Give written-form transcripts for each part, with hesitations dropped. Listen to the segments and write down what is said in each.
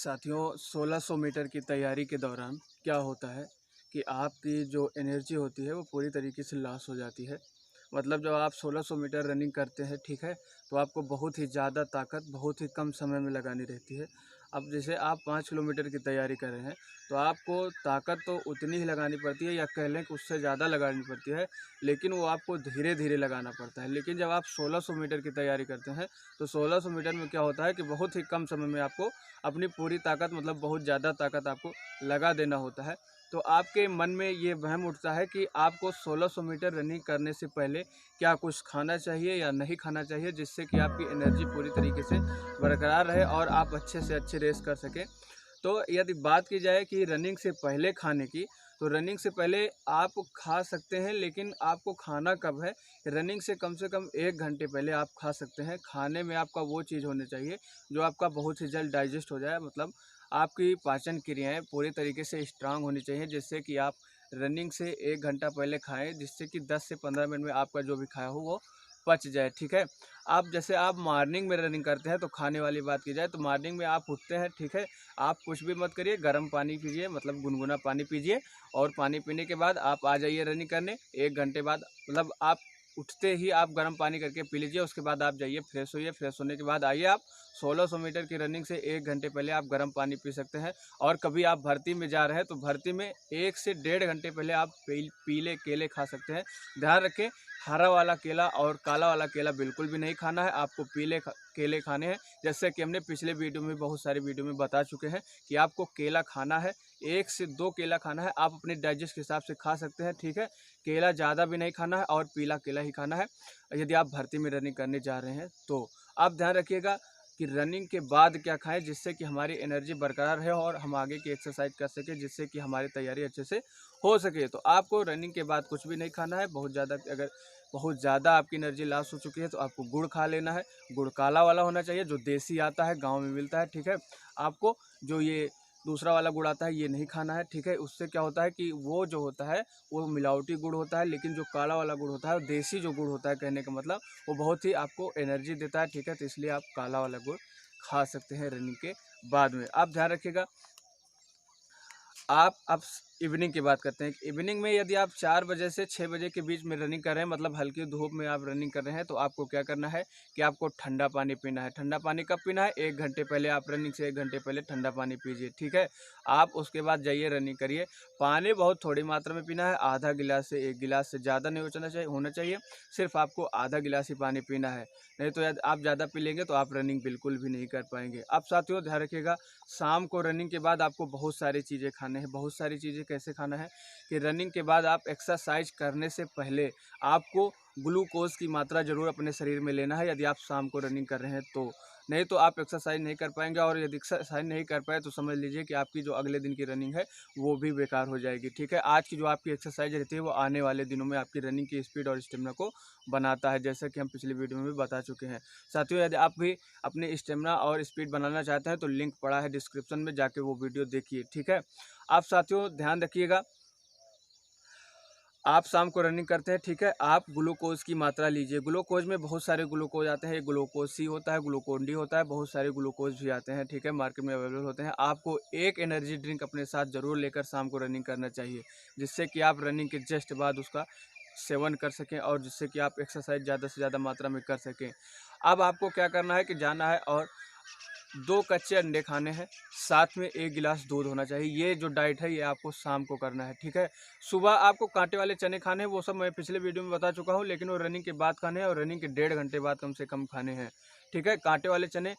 साथियों 1600 मीटर की तैयारी के दौरान क्या होता है कि आपकी जो एनर्जी होती है वो पूरी तरीके से लॉस हो जाती है। मतलब जब आप 1600 मीटर रनिंग करते हैं, ठीक है, तो आपको बहुत ही ज़्यादा ताकत बहुत ही कम समय में लगानी रहती है। अब जैसे आप 5 किलोमीटर की तैयारी कर रहे हैं, तो आपको ताकत तो उतनी ही लगानी पड़ती है या कह लें कि उससे ज़्यादा लगानी पड़ती है, लेकिन वो आपको धीरे धीरे लगाना पड़ता है। लेकिन जब आप 1600 मीटर की तैयारी करते हैं, तो 1600 मीटर में क्या होता है कि बहुत ही कम समय में आपको अपनी पूरी ताकत मतलब बहुत ज़्यादा ताकत आपको लगा देना होता है। तो आपके मन में ये वहम उठता है कि आपको 1600 मीटर रनिंग करने से पहले क्या कुछ खाना चाहिए या नहीं खाना चाहिए, जिससे कि आपकी एनर्जी पूरी तरीके से बरकरार रहे और आप अच्छे से अच्छे रेस कर सकें। तो यदि बात की जाए कि रनिंग से पहले खाने की, तो रनिंग से पहले आप खा सकते हैं, लेकिन आपको खाना कब है, रनिंग से कम 1 घंटे पहले आप खा सकते हैं। खाने में आपका वो चीज़ होनी चाहिए जो आपका बहुत ही जल्द डाइजेस्ट हो जाए, मतलब आपकी पाचन क्रियाएँ पूरी तरीके से स्ट्रांग होनी चाहिए, जिससे कि आप रनिंग से 1 घंटा पहले खाएँ, जिससे कि 10 से 15 मिनट में आपका जो भी खाया हो वो पच जाए, ठीक है। आप जैसे आप मॉर्निंग में रनिंग करते हैं, तो खाने वाली बात की जाए तो मॉर्निंग में आप उठते हैं, ठीक है, आप कुछ भी मत करिए, गर्म पानी पीजिए, मतलब गुनगुना पानी पीजिए और पानी पीने के बाद आप आ जाइए रनिंग करने। 1 घंटे बाद मतलब आप उठते ही आप गर्म पानी करके पी लीजिए, उसके बाद आप जाइए फ्रेश होइए, फ्रेश होने के बाद आइए आप 1600 मीटर की रनिंग से 1 घंटे पहले आप गर्म पानी पी सकते हैं। और कभी आप भर्ती में जा रहे हैं, तो भर्ती में 1 से डेढ़ घंटे पहले आप पीले केले खा सकते हैं। ध्यान रखें, हरा वाला केला और काला वाला केला बिल्कुल भी नहीं खाना है, आपको पीले केले खाने हैं। जैसे कि हमने पिछले वीडियो में बहुत सारे वीडियो में बता चुके हैं कि आपको केला खाना है, 1 से 2 केला खाना है, आप अपने डाइजेस्ट के हिसाब से खा सकते हैं, ठीक है। केला ज़्यादा भी नहीं खाना है और पीला केला ही खाना है यदि आप भर्ती में रनिंग करने जा रहे हैं तो। आप ध्यान रखिएगा कि रनिंग के बाद क्या खाएँ, जिससे कि हमारी एनर्जी बरकरार रहे और हम आगे की एक्सरसाइज कर सकें, जिससे कि हमारी तैयारी अच्छे से हो सके। तो आपको रनिंग के बाद कुछ भी नहीं खाना है। बहुत ज़्यादा आपकी एनर्जी लॉस हो चुकी है, तो आपको गुड़ खा लेना है। गुड़ काला वाला होना चाहिए, जो देसी आता है, गाँव में मिलता है, ठीक है। आपको जो ये दूसरा वाला गुड़ आता है, ये नहीं खाना है, ठीक है। उससे क्या होता है कि वो जो होता है वो मिलावटी गुड़ होता है, लेकिन जो काला वाला गुड़ होता है, वो देसी जो गुड़ होता है, कहने का मतलब वो बहुत ही आपको एनर्जी देता है, ठीक है। तो इसलिए आप काला वाला गुड़ खा सकते हैं रनिंग के बाद में। आप ध्यान रखिएगा, आप अब इवनिंग की बात करते हैं। इवनिंग में यदि आप 4 बजे से 6 बजे के बीच में रनिंग कर रहे हैं, मतलब हल्की धूप में आप रनिंग कर रहे हैं, तो आपको क्या करना है कि आपको ठंडा पानी पीना है। ठंडा पानी कब पीना है? 1 घंटे पहले, आप रनिंग से 1 घंटे पहले ठंडा पानी पीजिए, ठीक है। आप उसके बाद जाइए रनिंग करिए। पानी बहुत थोड़ी मात्रा में पीना है, आधा गिलास से 1 गिलास से ज़्यादा नहीं होना चाहिए। सिर्फ आपको आधा गिलास ही पानी पीना है, नहीं तो यदि आप ज़्यादा पी लेंगे तो आप रनिंग बिल्कुल भी नहीं कर पाएंगे। अब साथियों ध्यान रखिएगा, शाम को रनिंग के बाद आपको बहुत सारी चीज़ें खाने हैं। बहुत सारी चीज़ें कैसे खाना है कि रनिंग के बाद आप एक्सरसाइज करने से पहले आपको ग्लूकोज़ की मात्रा ज़रूर अपने शरीर में लेना है, यदि आप शाम को रनिंग कर रहे हैं तो। नहीं तो आप एक्सरसाइज नहीं कर पाएंगे, और यदि एक्सरसाइज नहीं कर पाए तो समझ लीजिए कि आपकी जो अगले दिन की रनिंग है वो भी बेकार हो जाएगी, ठीक है। आज की जो आपकी एक्सरसाइज रहती है वो आने वाले दिनों में आपकी रनिंग की स्पीड और स्टेमिना को बनाता है, जैसा कि हम पिछले वीडियो में भी बता चुके हैं। साथियों यदि आप भी अपनी स्टेमिना और स्पीड बनाना चाहते हैं तो लिंक पड़ा है डिस्क्रिप्शन में, जाके वो वीडियो देखिए, ठीक है। आप साथियों ध्यान रखिएगा, आप शाम को रनिंग करते हैं, ठीक है, आप ग्लूकोज़ की मात्रा लीजिए। ग्लूकोज़ में बहुत सारे ग्लूकोज़ आते हैं, ग्लूकोज़ सी होता है, ग्लूकोन डी होता है, बहुत सारे ग्लूकोज़ भी आते हैं, ठीक है, मार्केट में अवेलेबल होते हैं। आपको एक एनर्जी ड्रिंक अपने साथ ज़रूर लेकर शाम को रनिंग करना चाहिए, जिससे कि आप रनिंग के जस्ट बाद उसका सेवन कर सकें और जिससे कि आप एक्सरसाइज ज़्यादा से ज़्यादा मात्रा में कर सकें। अब आपको क्या करना है कि जाना है और 2 कच्चे अंडे खाने हैं, साथ में 1 गिलास दूध होना चाहिए। ये जो डाइट है ये आपको शाम को करना है, ठीक है। सुबह आपको कांटे वाले चने खाने हैं, वो सब मैं पिछले वीडियो में बता चुका हूँ, लेकिन वो रनिंग के बाद खाने हैं और रनिंग के डेढ़ घंटे बाद कम से कम खाने हैं, ठीक है। कांटे वाले चने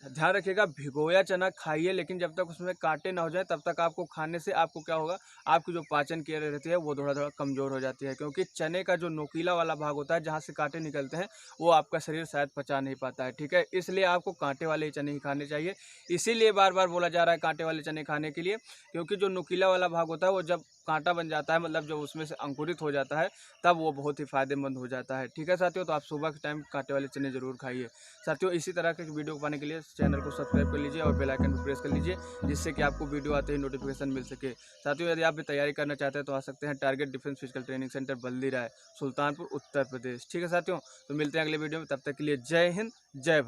ध्यान रखिएगा, भिगोया चना खाइए, लेकिन जब तक उसमें कांटे ना हो जाए तब तक आपको खाने से आपको क्या होगा, आपकी जो पाचन क्रिया रहती है वो थोड़ा-थोड़ा कमज़ोर हो जाती है, क्योंकि चने का जो नोकीला वाला भाग होता है जहाँ से कांटे निकलते हैं, वो आपका शरीर शायद पचा नहीं पाता है, ठीक है। इसलिए आपको कांटे वाले चने ही खाने चाहिए। इसीलिए बार-बार बोला जा रहा है कांटे वाले चने खाने के लिए, क्योंकि जो नुकीला वाला भाग होता है वो जब कांटा बन जाता है, मतलब जब उसमें से अंकुरित हो जाता है, तब वो बहुत ही फ़ायदेमंद हो जाता है, ठीक है साथियों। तो आप सुबह के टाइम कांटे वाले चने ज़रूर खाइए। साथियों इसी तरह के वीडियो पाने के लिए चैनल को सब्सक्राइब कर लीजिए और बेल आइकन को प्रेस कर लीजिए, जिससे कि आपको वीडियो आते ही नोटिफिकेशन मिल सके। साथियों यदि आप भी तैयारी करना चाहते हैं तो आ सकते हैं target defence physical training centre Baldirai, Sultanpur, Uttar Pradesh, ठीक है साथियों। तो मिलते हैं अगले वीडियो में, तब तक के लिए जय हिंद, जय भारत।